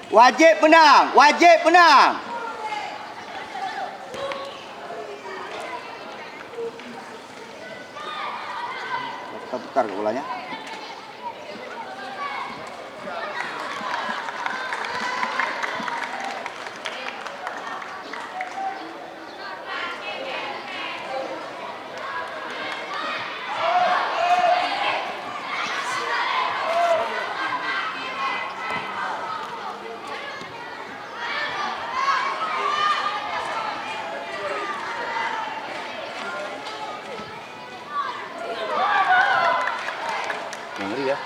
Wajib menang. Wajib menang. Kita putar ke bolanya. Ngeri ya.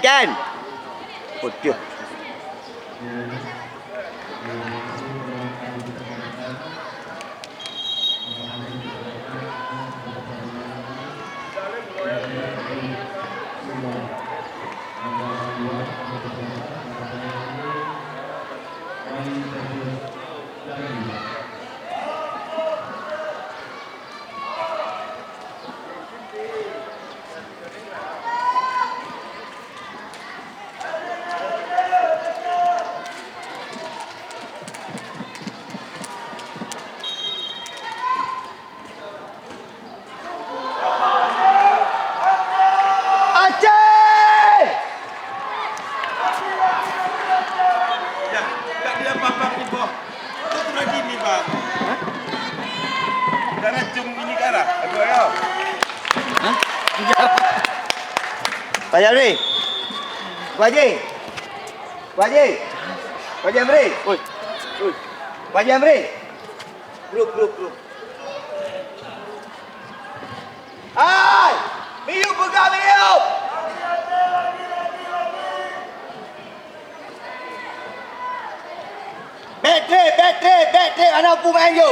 Ken. Pucuk. Pak Jamri. Pak Jamri. Oi. Pak Jamri. Grup. Hai! Miyuk pegang miyuk. Battery. Anak pemain you.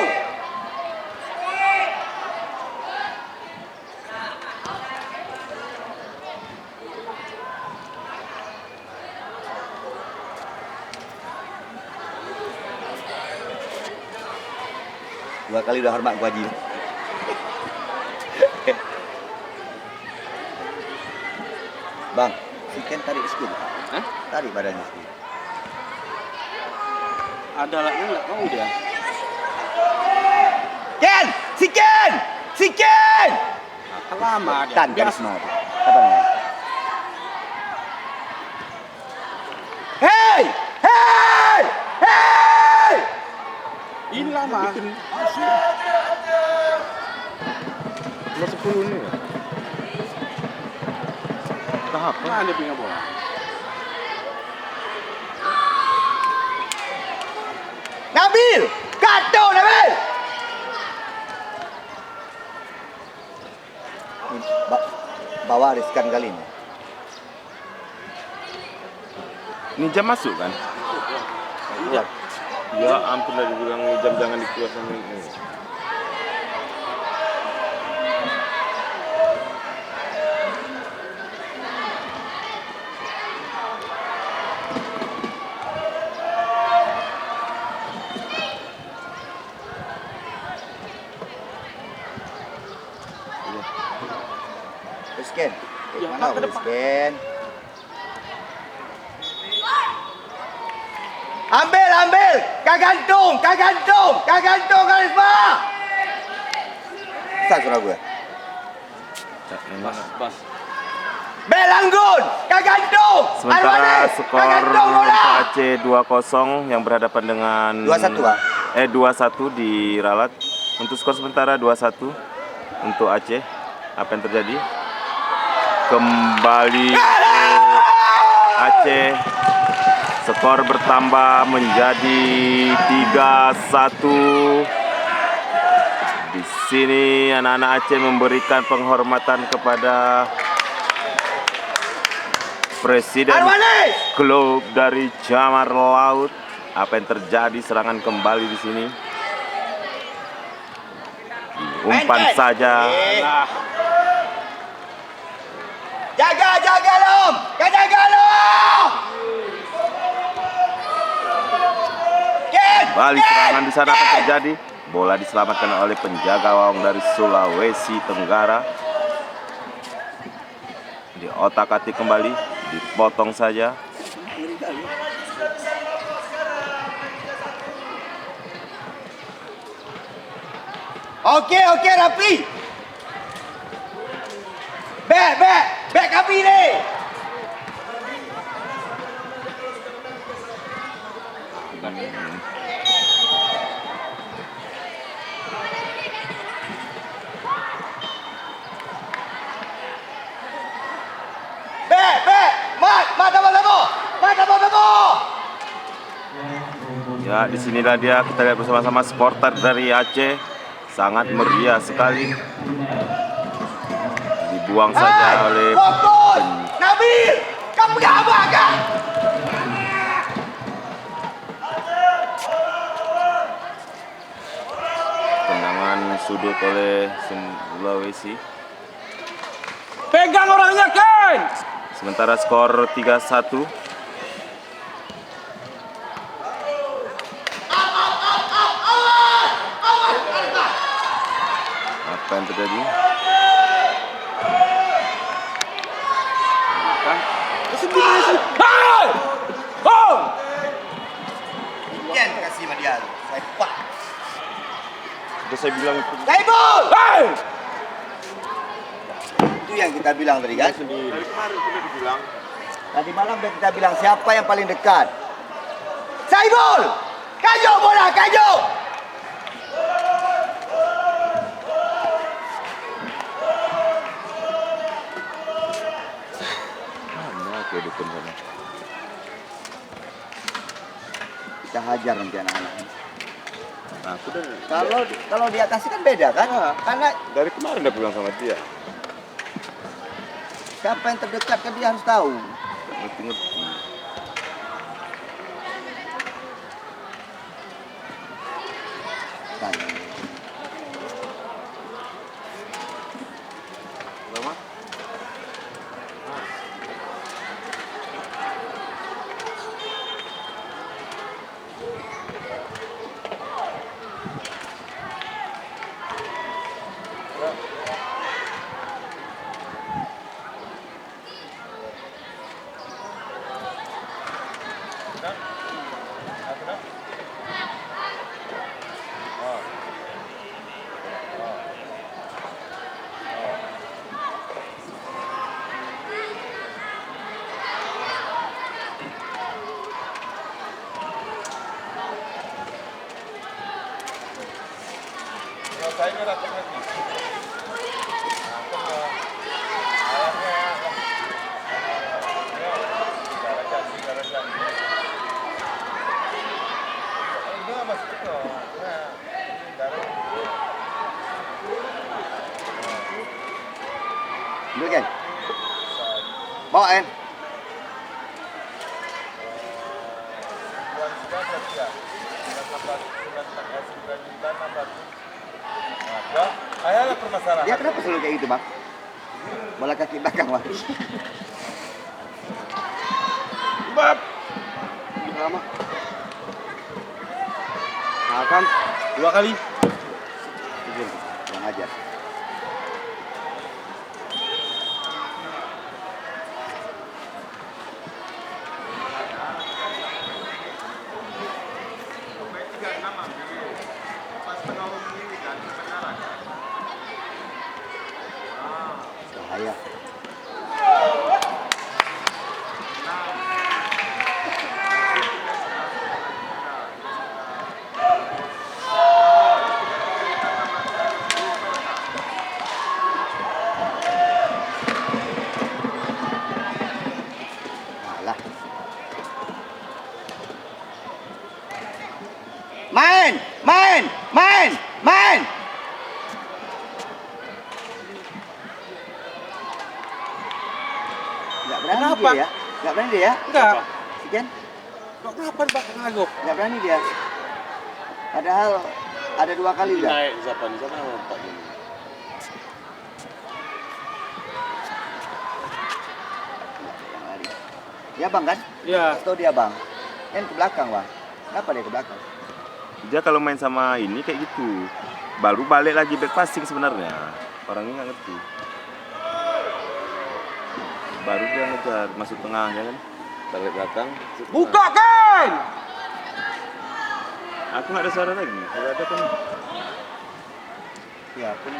Dua kali udah hormat gua Haji. Bang, si Ken tarik sikit. Hah? Tarik badannya sikit. Ada laknya enggak mau dia. Ken! Si Ken! Lama dia. Tan karisma tu. Apa namanya? Hey! Ini lama. Nomor 10 ni. Tahap mana dia punya bola? Nabil! Kacau Nabil! Bawa riskan kali ini. Ini jam masuk kan? Iya. Ya ampun dah dibilang jam jangan dikeluar sama ini. Riskan. Ya, Mana ke depan. riskan? Ambil! Kagantung Karisma! Sat surah gue. Bas. Belanggun, Kagantung, Sementara Arwanes, skor Kagantung bola. untuk Aceh 2-0 yang berhadapan dengan 2-1, Bang. 2-1 di Ralat. Untuk skor sementara 2-1 untuk Aceh. Apa yang terjadi? Kembali untuk Aceh. Skor bertambah menjadi 3-1. Di sini anak-anak Aceh memberikan penghormatan kepada Presiden Arwanes. klub dari Jamar Laut. Apa yang terjadi? Serangan kembali di sini. Umpan Main. saja. Jaga Lom. Jaga Lom. Balik serangan di sana apa yang terjadi? Bola diselamatkan oleh penjaga gawang dari Sulawesi Tenggara. Diotak-atik kembali, dipotong saja. Okey, rapi. Back kami ni. Back. Mat sama. Ya, disinilah dia, kita lihat bersama-sama supporter dari Aceh. Sangat meriah sekali. Dibuang saja oleh Fokus. Nabil, kamu pegang abang kan? tendangan sudut oleh Sulawesi. Pegang orangnya, Ken! Sementara skor 3-1. Apa yang terjadi? Hai! Oh! Ikan kasih sama dia. Saya pak. Sudah saya bilang itu Saibul! Hai! Itu yang kita bilang tadi kan? sendiri. Dari kemarin sudah dibilang. Tadi malam udah kita bilang siapa yang paling dekat. Saibul! Kajo bola, kajo! Mana kehidupan sana? Kita hajar nanti anak-anak. Nah, sudah Kalau di atas kan beda kan? Karena dari kemarin udah bilang sama dia. siapa yang terdekat kan dia harus tahu. Ngerti-ngerti. Kan. Lama? Dulu kan? Bawa kan? Ayalah permasalahan. Dia kenapa selalu kayak gitu bang? Bola kaki belakang bang. Bab. Lama. Akan 2 kali. Yang ajar. Bahaya. Main, main, main, main. Nggak berani Kenapa? dia ya? Nggak berani dia ya? Enggak. Sekian? Kok kenapa Bang ngagok? Nggak berani dia. Padahal ada 2 kali udah. Naik Zapan yang lompat ini. Ya bang kan? Iya. Atau dia bang? Kan ke belakang bang. Kenapa dia ke belakang? Dia kalau main sama ini kayak gitu. Baru balik lagi back passing sebenarnya. Orangnya nggak ngerti. Baru dia ngejar masuk tengah ya kan. Balik belakang. Buka kan! Aku nggak ada suara lagi. Kalau ada kan. Ya pun.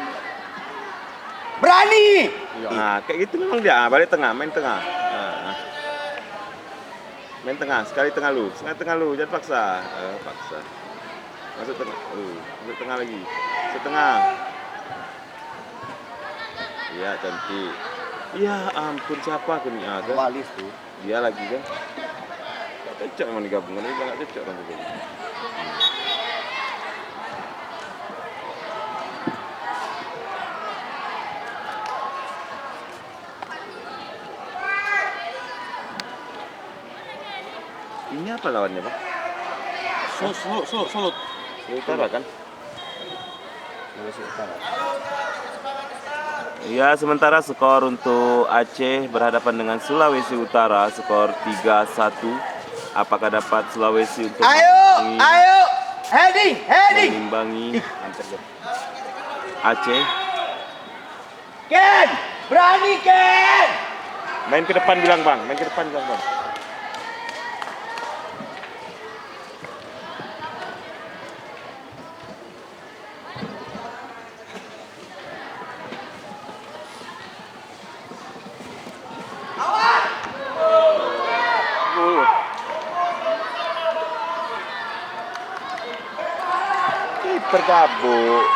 Berani! Nah kayak gitu memang dia. Balik tengah, main tengah. Nah. Main tengah, sekali tengah lu, sekali tengah lu, jangan paksa. Paksa. Masuk tengah, masuk tengah lagi. Setengah. Iya cantik. Ya ampun siapa aku nih ada? Walis tuh. Dia lagi kan. Gak cocok memang digabungkan, ini gak cocok orang begini. Ini apa lawannya Pak? Sulut. Utara kan? Sulawesi Utara. Ya, sementara skor untuk Aceh berhadapan dengan Sulawesi Utara skor 3-1. Apakah dapat Sulawesi untuk Ayo, heading. mengimbangi Aceh? Ken, berani Ken. Main ke depan bilang Bang, main ke depan bilang Bang. Bergabung.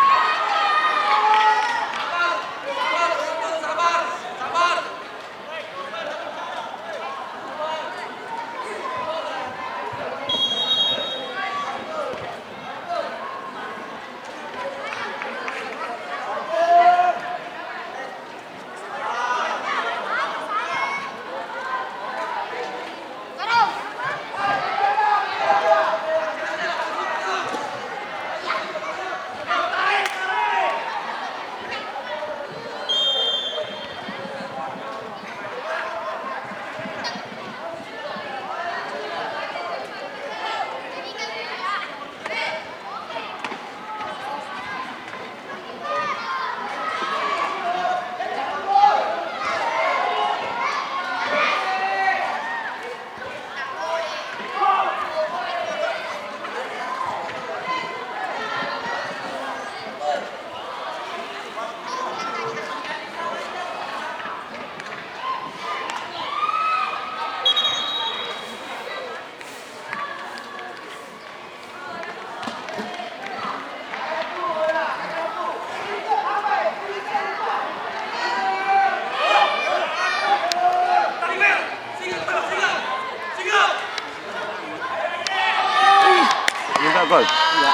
Gol. Iya.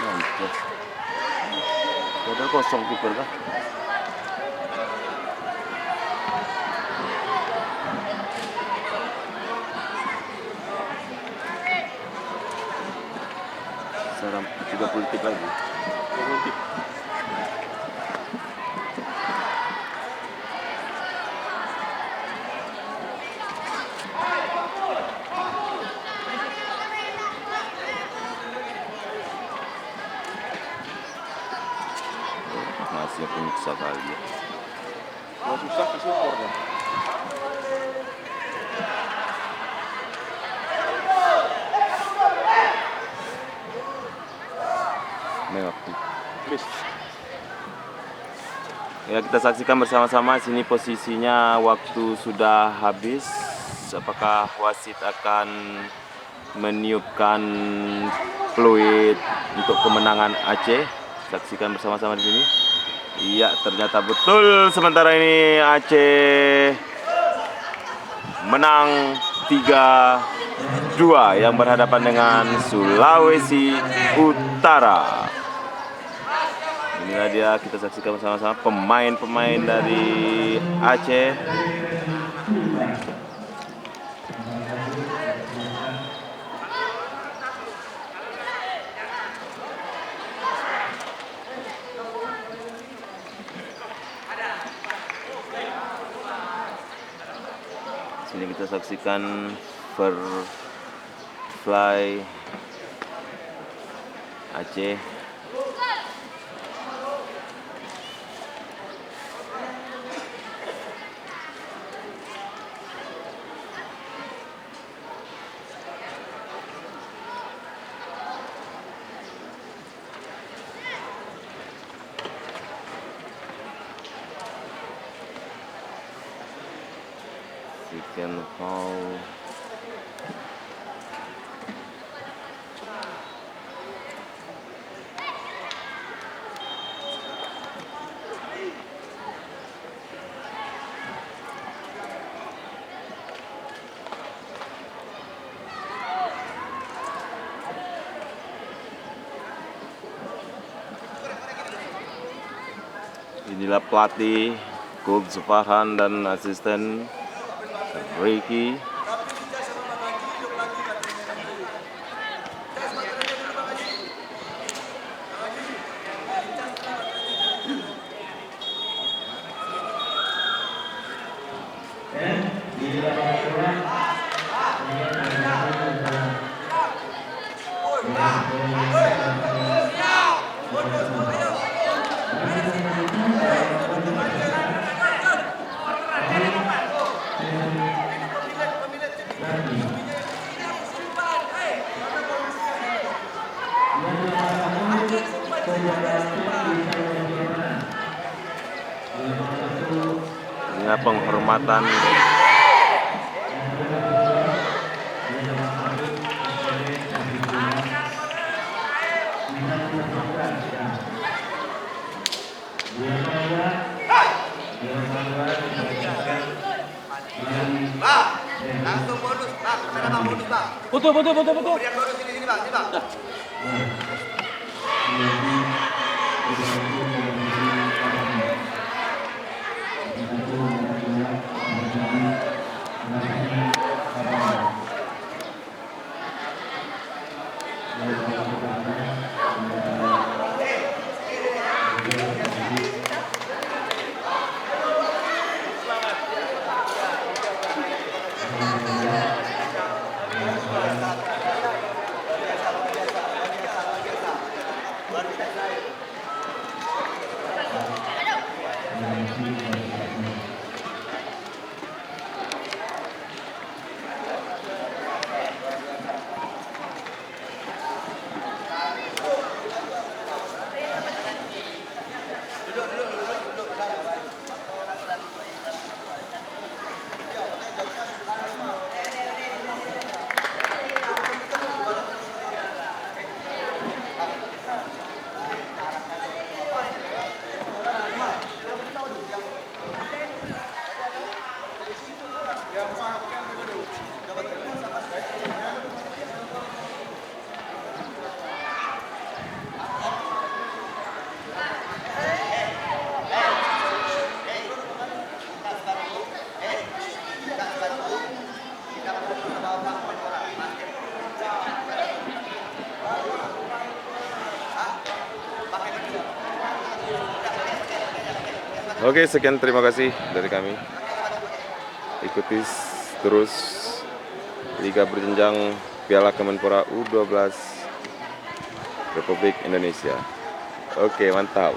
Mantap. Padahal kosong kiper kan. Sekarang 30 detik lagi. 30 detik. Masih penyiksa kali ya. Kalau susah kasih skor dong. Mengaktif. Bis. Ya kita saksikan bersama-sama sini posisinya waktu sudah habis. Apakah wasit akan meniupkan fluid untuk kemenangan Aceh? Saksikan bersama-sama di sini. Iya, ternyata betul. Sementara ini Aceh menang 3-2 yang berhadapan dengan Sulawesi Utara. Inilah dia, kita saksikan bersama-sama pemain-pemain dari Aceh. Sini kita saksikan Fly Aceh. Chicken fowl. Inilah pelatih Coach Farhan dan asisten Ricky. Ini penghormatan Langsung bonus, Bang. Ada Bang bonus, Bang. Betul. Berikan bonus sini, Bang. Sini, Bang. Oke, sekian, terima kasih dari kami. Ikuti terus Liga Berjenjang Piala Kemenpora U12 Republik Indonesia. Oke, mantap.